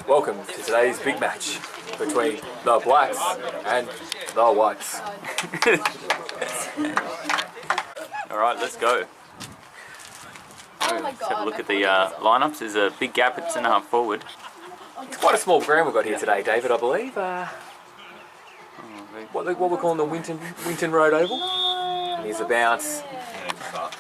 Welcome to today's big match between the Blacks and the Whites. Alright, let's go. Let's have a look at the lineups. There's a big gap at centre half forward. It's quite a small ground we've got here today, David, I believe. What we're calling the Winton Road Oval. Here's the bounce.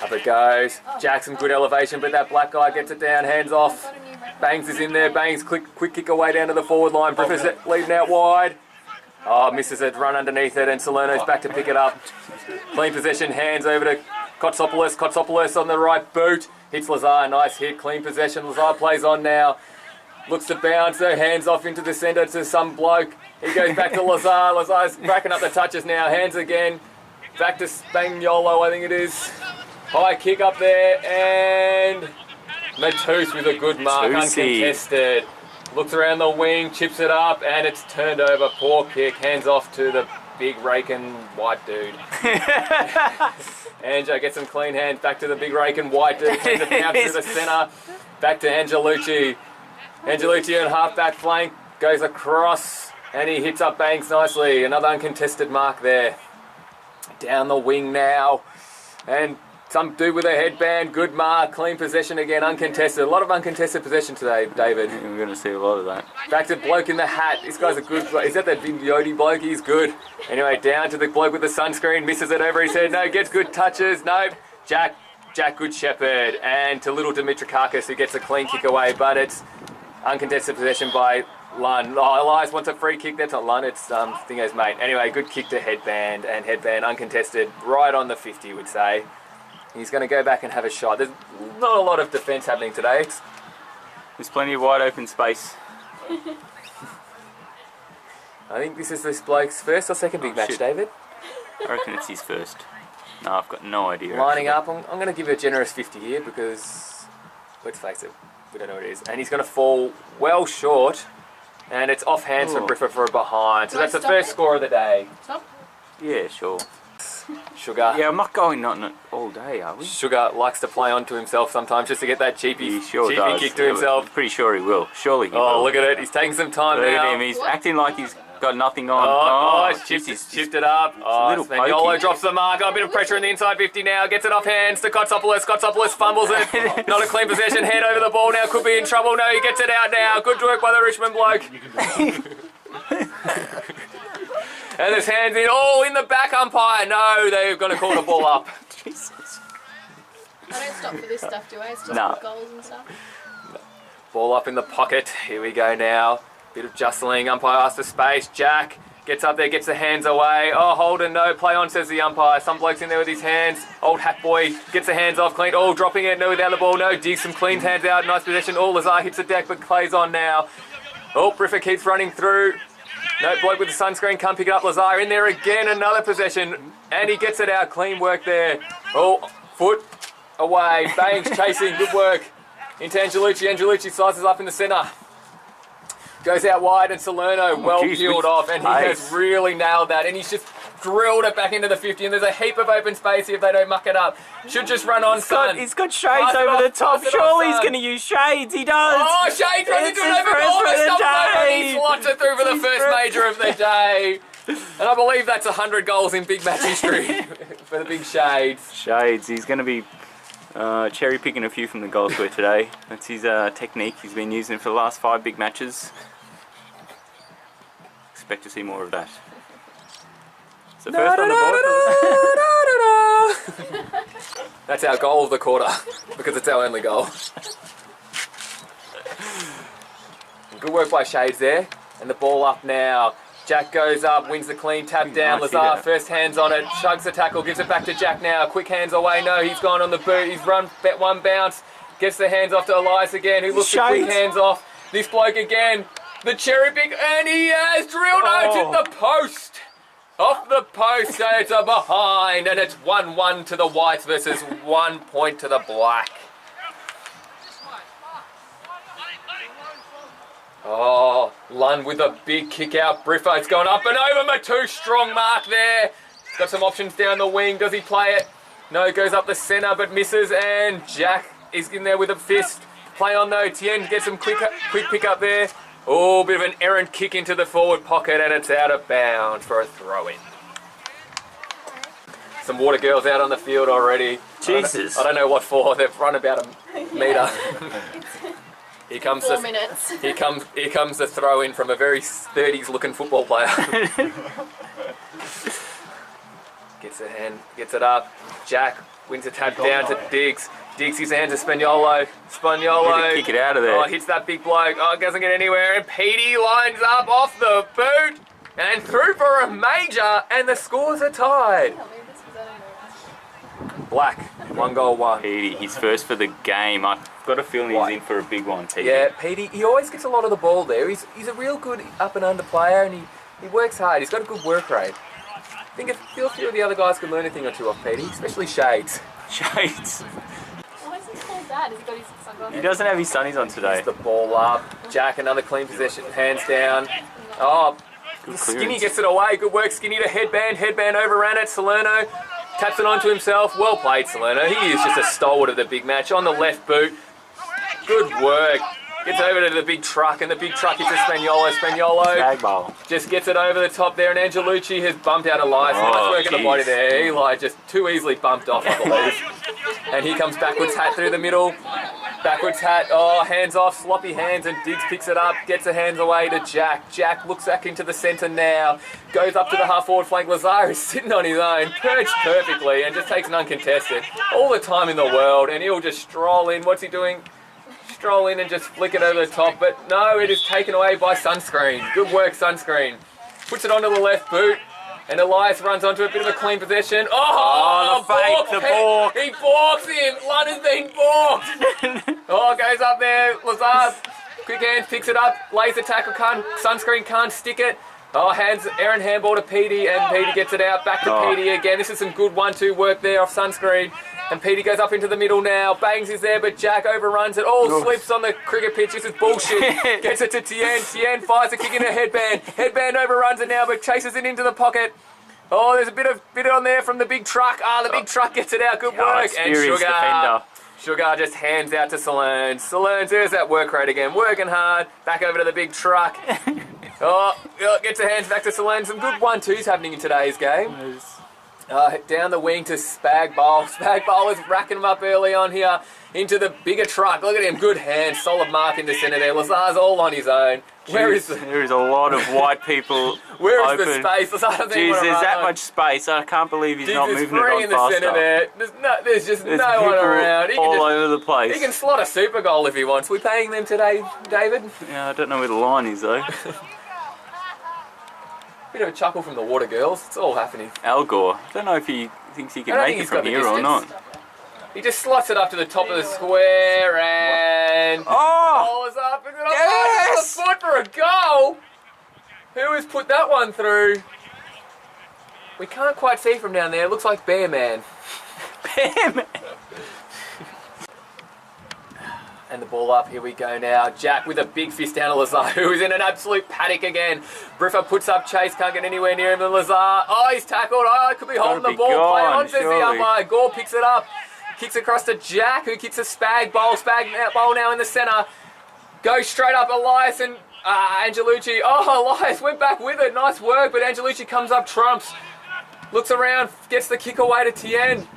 Up it goes. Jackson, good elevation, but that black guy gets it down, hands off. Bangs is in there. Bangs, quick kick away down to the forward line. Griffiths leading out wide. Oh, misses it, run underneath it, and Salerno's back to pick it up. Clean possession, hands over to Kotsopoulos. Kotsopoulos on the right boot. Hits Lazar, nice hit, clean possession. Lazar plays on now. Looks to bounce, her hands off into the centre to some bloke. He goes back to Lazar. Lazar's racking up the touches now. Hands again. Back to Spaniolo, I think it is. High kick up there, and Matus with a good mark, uncontested. Looks around the wing, chips it up, and it's turned over. Poor kick, hands off to the big raking white dude. Anjo gets some clean hands, back to the big raking white dude. Takes a bounce through the centre. Back to Angelucci. Angelucci on half-back flank, goes across, and he hits up Banks nicely. Another uncontested mark there. Down the wing now, and some dude with a headband, good mark, clean possession again, uncontested. A lot of uncontested possession today, David. Yeah, we're going to see a lot of that. Back to bloke in the hat. This guy's a good bloke. Is that big Yodi bloke? He's good. Anyway, down to the bloke with the sunscreen, misses it over his head. No, gets good touches. No, Jack, good shepherd. And to little Dimitrakakis, who gets a clean kick away, but it's uncontested possession by Lund. Oh, Elias wants a free kick. That's not Lund, it's Thingo's mate. Anyway, good kick to headband, and headband uncontested, right on the 50, would say. He's going to go back and have a shot. There's not a lot of defence happening today. There's plenty of wide open space. I think this is this bloke's first or second big match, shit. David? I reckon it's his first. No, I've got no idea. Lining up, I'm going to give it a generous 50 here because, let's face it, we don't know what it is. And he's going to fall well short, and it's off hands from Briffa for a behind. So that's the first score of the day. Stop. Yeah, sure. Sugar. Yeah, I'm not going not all day, are we? Sugar likes to play onto himself sometimes just to get that cheapy kick to himself. I'm pretty sure he will. Surely he will. Oh, look at it. He's taking some time Look now. at him. He's acting like he's got nothing on. Chipped it up. Spaniolo drops the mark. A bit of pressure in the inside 50 now. Gets it off hands to Kotsopoulos. Kotsopoulos fumbles it. Not a clean possession. Head over the ball now. Could be in trouble. No, he gets it out now. Good work by the Richmond bloke. And there's hands in. Oh, in the back umpire. No, they're going to call the ball up. Jesus. I don't stop for this stuff, do I? It's just No. goals and stuff. Ball up in the pocket. Here we go now. Bit of jostling. Umpire asks for space. Jack gets up there, gets the hands away. Oh, Holden, no. Play on, says the umpire. Some bloke's in there with his hands. Old hat boy gets the hands off clean. Oh, dropping it. No, without the ball. No, digs some clean hands out. Nice possession. Oh, Lazar hits the deck, but plays on now. Oh, Briffa keeps running through. No, bloke with the sunscreen, can't pick it up. Lazar in there again, another possession, and he gets it out. Clean work there. Oh, foot away. Bangs chasing, good work. Into Angelucci. Angelucci slices up in the centre. Goes out wide, and Salerno peeled off, and he has really nailed that. And he's just drilled it back into the 50, and there's a heap of open space here if they don't muck it up. Should just run on, son. He's got shades over the top. Surely he's going to use shades. He does. Oh, Shades runs into an open ball. He slots it through for the first major of the day. And I believe that's 100 goals in big match history for the big Shades. Shades. He's going to be cherry picking a few from the goal square today. That's his technique. He's been using it for the last 5 big matches. Expect to see more of that. So first on the board. That's our goal of the quarter, because it's our only goal. Good work by Shades there, and the ball up now. Jack goes up, wins the clean, tap down. Lazar first hands on it, shugs the tackle, gives it back to Jack now. Quick hands away, no, he's gone on the boot. He's run one bounce, gets the hands off to Elias again, who looks to quick hands off. This bloke again, the cherry pick, and he has drilled out at the post. Off the post, and it's a behind, and it's 1-1 to the Whites versus 1 point to the Black. Oh, Lund with a big kick out. Briffa, it's gone up and over. Matou, strong mark there. He's got some options down the wing. Does he play it? No, goes up the centre but misses, and Jack is in there with a fist. Play on though. Tien gets some quick pick up there. Oh, bit of an errant kick into the forward pocket, and it's out of bounds for a throw-in. Some water girls out on the field already. Jesus. I don't know what for. They've run about a metre. Here comes 4 minutes. Here comes the throw-in from a very 30s-looking football player. Gets it up. Jack wins a tap down to Diggs. Diggs his hand to Spaniolo. Kick it out of there. Oh, hits that big bloke. Oh, doesn't get anywhere. And Petey lines up off the boot and through for a major, and the scores are tied. Black, 1 goal, 1. Petey, he's first for the game. I've got a feeling he's in for a big one, Petey. Yeah, Petey, he always gets a lot of the ball there. He's a real good up and under player, and he works hard. He's got a good work rate. I think a few of the other guys could learn a thing or two off Petey, especially Shades. Shades. Why is he called that? Has he got his sunglasses? He doesn't have his sunnies on today. Gets the ball up. Jack, another clean possession, hands down. Oh, Skinny gets it away. Good work, Skinny to headband. Headband overran it. Salerno taps it onto himself. Well played, Salerno. He is just a stalwart of the big match. On the left boot. Good work. Gets over to the big truck, and the big truck hits a Spaniolo. Tag ball. Just gets it over the top there, and Angelucci has bumped out Elias. Nice work in the body there. Eli just too easily bumped off, I believe. And here comes backwards hat through the middle. Backwards hat, oh, hands off, sloppy hands, and Diggs picks it up, gets the hands away to Jack. Jack looks back into the centre now, goes up to the half-forward flank. Lazar is sitting on his own, perched perfectly, and just takes an uncontested. All the time in the world, and he'll just stroll in. What's he doing? Stroll in and just flick it over the top, but no, it is taken away by Sunscreen. Good work, Sunscreen. Puts it onto the left boot, and Elias runs onto a bit of a clean possession. Oh, the fake, the balk. He balks him. Lund has been balked. Oh, goes up there. Lazar, quick hands, picks it up. Lays the tackle, Sunscreen can't stick it. Oh, Aaron handball to Petey, and Petey gets it out. Back to Petey again. This is some good 1-2 work there off Sunscreen. And Petey goes up into the middle now. Bangs is there, but Jack overruns it. Oh, slips on the cricket pitch. This is bullshit. Gets it to Tien. Tien fires a kick in a headband. Headband overruns it now, but chases it into the pocket. Oh, there's a bit on there from the big truck. The big truck gets it out. Good work. And Sugar just hands out to Salern. Salern, there's that work rate again. Working hard. Back over to the big truck. Gets the hands back to Salern. Some good 1-2s happening in today's game. Down the wing to Spagbol. Spagbol is racking him up early on here into the bigger truck. Look at him, good hand, solid mark in the centre there. Lazar's all on his own. There is a lot of white people. Where is open. the space? Jeez, there's that much space. I can't believe he's not moving it on in the faster. Centre there. There's just no one around. He all over the place. He can slot a super goal if he wants. We paying them today, David? Yeah, I don't know where the line is though. Bit of a chuckle from the water girls. It's all happening. Al Gore. I don't know if he thinks he can make it from here or not. He just slots it up to the top of the square and follows up. Yes! The foot for a goal. Who has put that one through? We can't quite see from down there. It looks like Bear Man. Bear Man. And the ball up, here we go now. Jack with a big fist down to Lazar, who is in an absolute panic again. Briffa puts up Chase, can't get anywhere near him. And Lazar, he's tackled. Could be holding the ball. Play on, says the umpire. Gore picks it up. Kicks across to Jack, who kicks a Spag bowl. Spag bowl now in the centre. Goes straight up Elias and Angelucci. Elias went back with it. Nice work, but Angelucci comes up, trumps. Looks around, gets the kick away to Tien.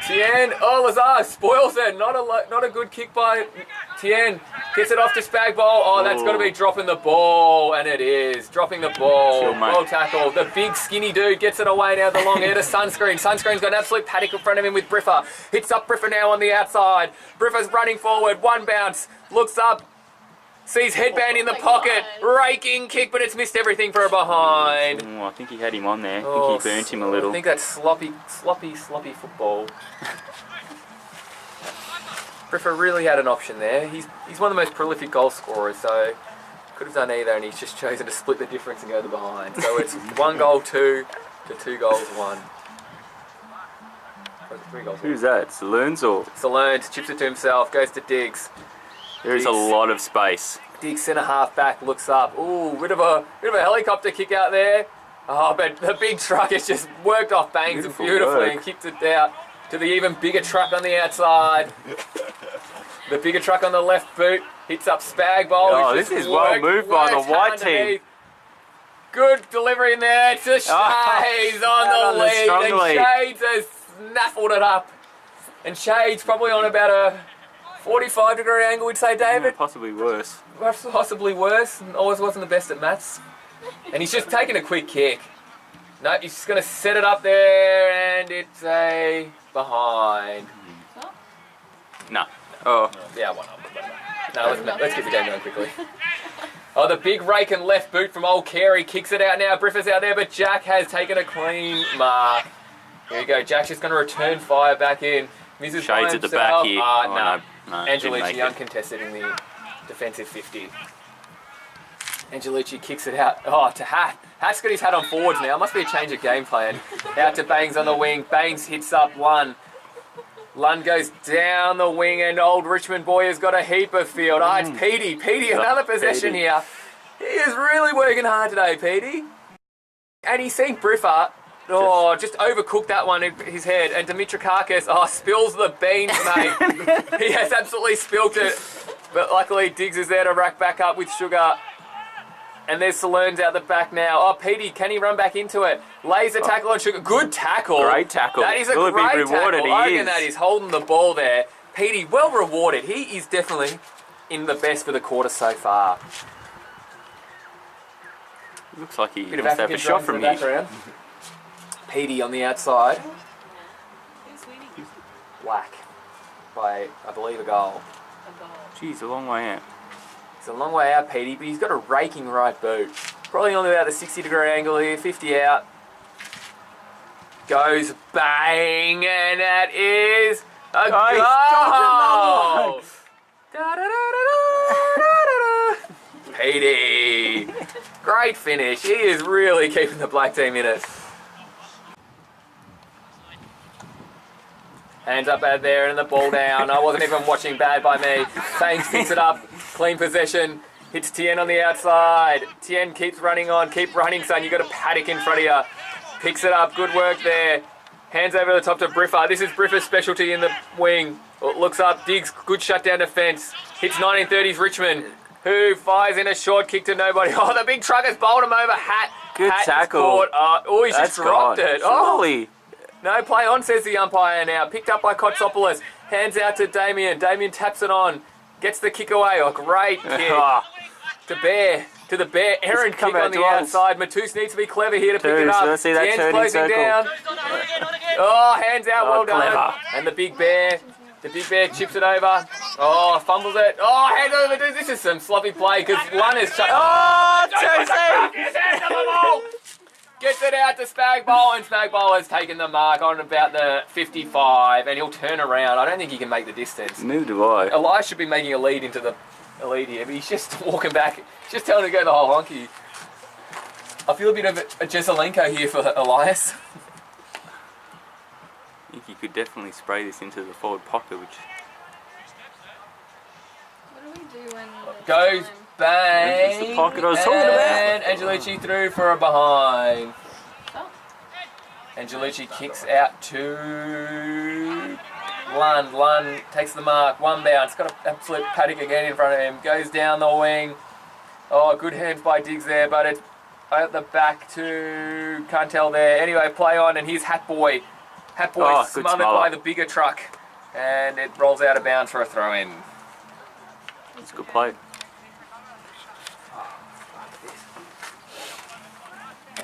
Tien, Lazar spoils it. Not a good kick by Tien. Gets it off to Spagbol. That's got to be dropping the ball, and it is. Dropping the ball. Well tackled. The big skinny dude gets it away now, the long air to Sunscreen. Sunscreen's got an absolute paddock in front of him with Briffa. Hits up Briffa now on the outside. Briffa's running forward. One bounce. Looks up. Sees headband in the pocket. Raking kick, but it's missed everything for a behind. I think he had him on there. I think he burnt him a little. I think that's sloppy football. Briffa really had an option there. He's one of the most prolific goal scorers, so could have done either, and he's just chosen to split the difference and go to behind. So it's 1 goal 2 to 2 goals 1. Or is it 3 goals 1? Who's that? Salern's or? Salern's chips it to himself, goes to Diggs. There is a lot of space. Diggs centre half back, looks up. Ooh, bit of a helicopter kick out there. But the big truck has just worked off Bangs beautifully and kicked it out to the even bigger truck on the outside. The bigger truck on the left boot hits up Spag Bowl. Oh, this is well moved by the white team. Good delivery in there to Shades on the lead. And Shades has snaffled it up. And Shades probably on about a 45-degree angle, we'd say, David. Yeah, possibly worse. Possibly worse. Always wasn't the best at maths. And he's just taking a quick kick. No, he's just going to set it up there, and it's a behind. No. Oh. Yeah, one up. No, let's get the game going quickly. Oh, the big rake and left boot from old Carey kicks it out now. Briffa's out there, but Jack has taken a clean mark. Here we go. Jack's just going to return fire back in. Misses Shades at the back here. No. No, Angelucci uncontested in the defensive 50. Angelucci kicks it out. Oh, to Hat. Hat's got his hat on forwards now. Must be a change of game plan. Out to Bangs on the wing. Bangs hits up one. Lund goes down the wing, and old Richmond boy has got a heap of field. Ah, it's Petey. Petey, another possession here. He is really working hard today, Petey. And he's seen Briffa. Oh, just overcooked that one in his head. And Dimitrakakis, spills the beans, mate. He has absolutely spilt it. But luckily, Diggs is there to rack back up with Sugar. And there's Saloons out the back now. Oh, Petey, can he run back into it? Lays a tackle on Sugar. Good tackle. Great tackle. That is a great tackle. I reckon that is holding the ball there. Petey, well rewarded. He is definitely in the best for the quarter so far. Looks like he must have a shot from here. Petey on the outside. Whack. By, I believe, a goal. Jeez, a long way out. It's a long way out, Petey, but he's got a raking right boot. Probably on about the 60-degree angle here, 50 out. Goes bang, and that is a goal! Petey! Great finish. He is really keeping the black team in it. Hands up out there and the ball down. I wasn't even watching, bad by me. Bangs picks it up. Clean possession. Hits Tien on the outside. Tien keeps running on. Keep running, son. You've got a paddock in front of you. Picks it up. Good work there. Hands over the top to Briffa. This is Briffa's specialty in the wing. Looks up. Diggs. Good shutdown defence. Hits 1930s Richmond, who fires in a short kick to nobody. Oh, the big truck has bowled him over. Hat. Good tackle. He's just dropped it. Surely. No play on, says the umpire now. Picked up by Kotsopoulos. Hands out to Damien. Damien taps it on. Gets the kick away. Oh, great kick. To Bear. To the Bear. Aaron kick on the outside. Matus needs to be clever here to pick it up. See that turning circle. Down. Oh, hands out. Well done. Clever. And the Big Bear. The Big Bear chips it over. Oh, fumbles it. Oh, hands over. This is some sloppy play because one is... Oh, Tusi! Gets it out to Spag Bowl, and Spag Bowl has taken the mark on about the 55, and he'll turn around. I don't think he can make the distance. Neither do I. Elias should be making a lead into the lead here, but he's just walking back. He's just telling him to go the whole honky. I feel a bit of a Jesselenko here for Elias. I think he could definitely spray this into the forward pocket, which... What do we do when... Goes bang. This is the pocket I was talking about. And Angelucci through for a behind. Oh. Angelucci kicks out to Lund. Lund takes the mark. One bounce. Got an absolute paddock again in front of him. Goes down the wing. Oh, good hands by Diggs there, but it's at the back to... Can't tell there. Anyway, play on, and here's Hat Boy. Hat Boy smothered by the bigger truck. And it rolls out of bounds for a throw-in. It's a good play.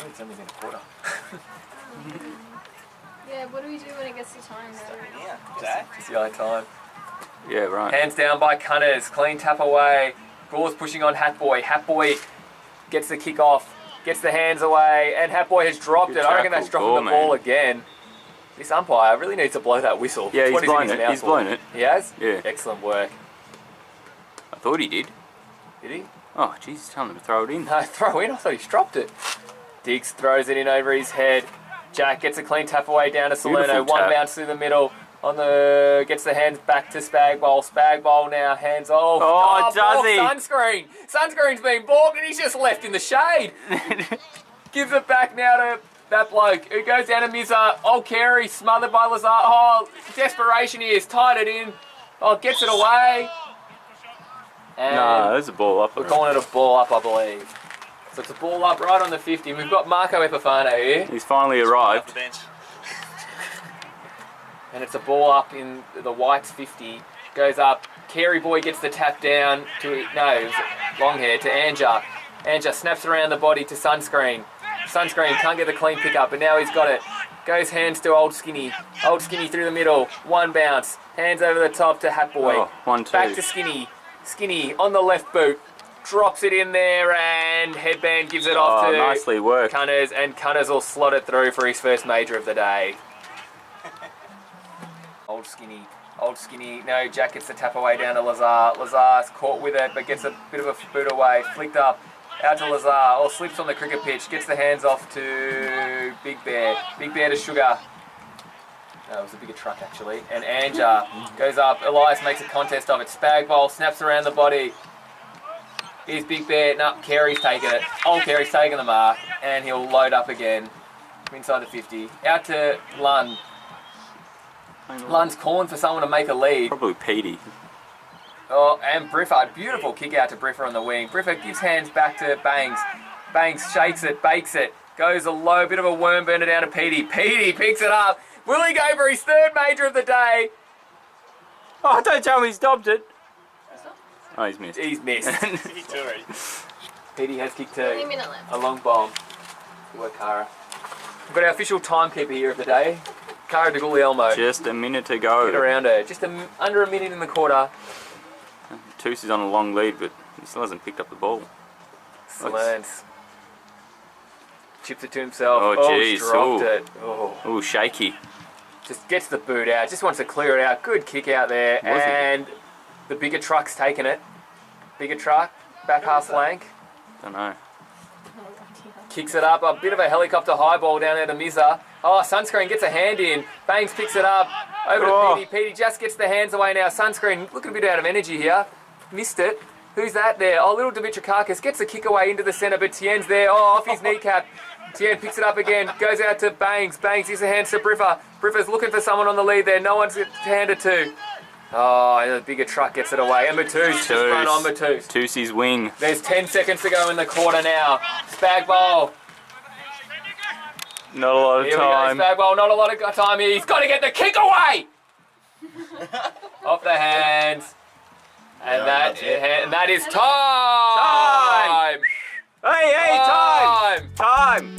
It's only been a quarter. Yeah, what do we do when it gets to time? Just the only time. Yeah, right. Hands down by Cunners. Clean tap away. Gaw's pushing on Hatboy. Hatboy gets the kick off. Gets the hands away. And Hatboy has dropped it. I reckon that's dropping the ball again. This umpire really needs to blow that whistle. Yeah, he's blown it. He's blown it. He has? Yeah. Excellent work. I thought he did. Did he? Oh, jeez, tell him to throw it in. No, throw in. I thought he dropped it. Diggs throws it in over his head. Jack gets a clean tap away down to Salerno. One bounce through the middle. Gets the hands back to Spag Bowl. Spag Bowl now, hands off. Oh, does he? Sunscreen. Sunscreen's been balked and he's just left in the shade. Gives it back now to that bloke who goes down to Mizza. Old Carey smothered by Lazar. Oh, desperation here. He's tied it in. Oh, gets it away. And No, there's a ball up. we're calling it a ball up, I believe. So it's a ball up right on the 50. We've got Marco Epifano here. He's finally arrived. And it's a ball up in the Whites 50. Goes up. Carey Boy gets the tap down to, no, it was long hair, to Anja. Anja snaps around the body to Sunscreen. Sunscreen can't get the clean pick up, but now he's got it. Goes hands to Old Skinny. Old Skinny through the middle. One bounce. Hands over the top to Hat Boy. Oh, 1-2. Back to Skinny. Skinny on the left boot. Drops it in there and Headband gives it off to nicely worked. Cunners, and Cunners will slot it through for his first major of the day. Old Skinny. Old Skinny. No, Jack gets the tap away down to Lazar. Lazar's caught with it but gets a bit of a boot away. Flicked up. Out to Lazar. Or slips on the cricket pitch. Gets the hands off to Big Bear. Big Bear to Sugar. No, it was a bigger truck actually. And Anja goes up. Elias makes a contest of it. Spag bowl. Snaps around the body. Here's Big Bear. No, Carey's taking it. Old Carey's taking the mark. And he'll load up again. Inside the 50. Out to Lund. Lund's calling for someone to make a lead. Probably Petey. Oh, and Briffa. Beautiful kick out to Briffa on the wing. Briffa gives hands back to Bangs. Bangs shakes it, bakes it. Goes a low, bit of a worm burner down to Petey. Petey picks it up. Will he go for his third major of the day? Oh, don't tell me he's stopped it. Oh, he's missed. He's missed. Petey has kicked Only a minute left. a long bomb. Good work, Cara. We've got our official timekeeper here of the day, Cara de Guglielmo. Just a minute to go. Get around her. Just under a minute in the quarter. Toos is on a long lead, but he still hasn't picked up the ball. Slants. Chips it to himself. Oh, jeez. Dropped Ooh. it. Oh. Ooh, shaky. Just gets the boot out. Just wants to clear it out. Good kick out there. Was it? And the bigger truck's taken it. Bigger truck. Back half flank. Don't know. Kicks it up. A bit of a helicopter high ball down there to Mizza. Oh, Sunscreen gets a hand in. Bangs picks it up. Over Oh. to Petey. Petey just gets the hands away now. Sunscreen looking a bit out of energy here. Missed it. Who's that there? Oh, little Dimitrakakis gets the kick away into the centre, but Tien's there. Oh, off his kneecap. Tien picks it up again. Goes out to Bangs. Bangs gives the hands to Briffa. Briffa's looking for someone on the lead there. No one's to hand it to. Oh, the bigger truck gets it away. And Matus just run on Matus. Toosie's wing. There's 10 seconds to go in the quarter now. Spag bowl. Not a lot of Here time. we go, Spag bowl. Not a lot of time here. He's got to get the kick away. Off the hands. And that is time. Hey, time! Time!